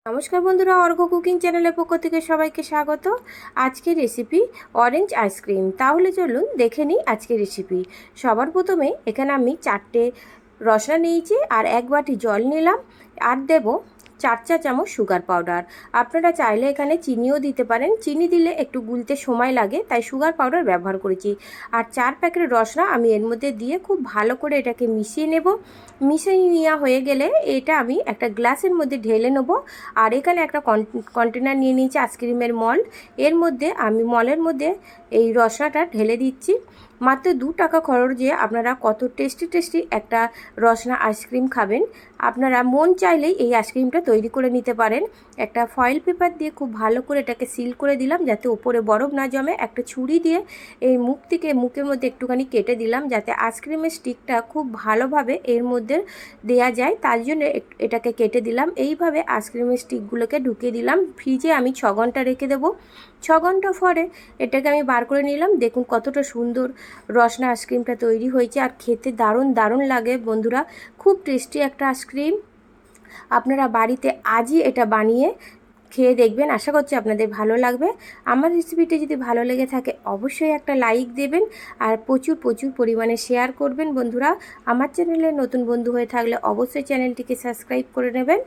নমস্কার বন্ধুরা, অর্ঘ্য কুকিং চ্যানেলের পক্ষ থেকে সবাইকে স্বাগত। আজকের রেসিপি অরেঞ্জ আইসক্রিম। তাহলে চলুন দেখে নিই আজকের রেসিপি। সবার প্রথমে এখানে আমি 4টে রসনা নিয়েছি আর 1 বাটি জল নিলাম, আর দেব 4 চা চামচ সুগার পাউডার। আপনারা চাইলে এখানে চিনিও দিতে পারেন, চিনি দিলে একটু গুলতে সময় লাগে, তাই সুগার পাউডার ব্যবহার করেছি। আর 4 প্যাকেট রসনা আমি এর মধ্যে দিয়ে খুব ভালো করে এটাকে মিশিয়ে নেব। মিশিয়ে নেওয়া হয়ে গেলে এটা আমি একটা গ্লাসের মধ্যে ঢেলে নেব। আর এখানে একটা কন্টেনার নিয়ে নিয়েছি আইসক্রিমের মল্ড, এর মধ্যে আমি মলের মধ্যে এই রসনাটা ঢেলে দিচ্ছি। মাত্র 2 টাকা খরচে আপনারা কত টেস্টি একটা রসনা আইসক্রিম খাবেন। আপনারা মন চাইলেই এই আইসক্রিমটা তৈরি করে নিতে পারেন। একটা ফয়েল পেপার দিয়ে খুব ভালো করে এটাকে সিল করে দিলাম যাতে ওপরে বরফ না জমে। একটা ছুরি দিয়ে এই মুখের মধ্যে একটুখানি কেটে দিলাম যাতে আইসক্রিমের স্টিকটা খুব ভালোভাবে এর মধ্যে দেয়া যায়, তার জন্য এটাকে কেটে দিলাম। এইভাবে আইসক্রিমের স্টিকগুলোকে ঢুকিয়ে দিলাম। ফ্রিজে আমি 6 ঘন্টা রেখে দেবো। 6 ঘন্টা পরে এটাকে আমি বার করে নিলাম। দেখুন কতটা সুন্দর রসনা আইসক্রিমটা তৈরি হয়েছে, আর খেতে দারুণ লাগে বন্ধুরা। খুব টেস্টি একটা আইসক্রিম। আপনারা বাড়িতে আজই এটা বানিয়ে খেয়ে দেখবেন, আশা করছি আপনাদের ভালো লাগবে। আমার রেসিপিটি যদি ভালো লেগে থাকে অবশ্যই একটা লাইক দেবেন, আর প্রচুর পরিমাণে শেয়ার করবেন বন্ধুরা। আমার চ্যানেলে নতুন বন্ধু হয়ে থাকলে অবশ্যই চ্যানেলটিকে সাবস্ক্রাইব করে নেবেন।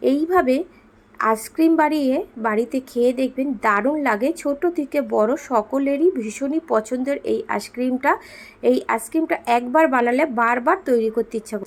এইভাবে আইসক্রিম বাড়িতে খেয়ে দেখবেন, দারুণ লাগে। ছোট থেকে বড় সকলেরই ভীষণই পছন্দের এই আইসক্রিমটা। এই আইসক্রিমটা একবার বানালে বারবার তৈরি করতে ইচ্ছা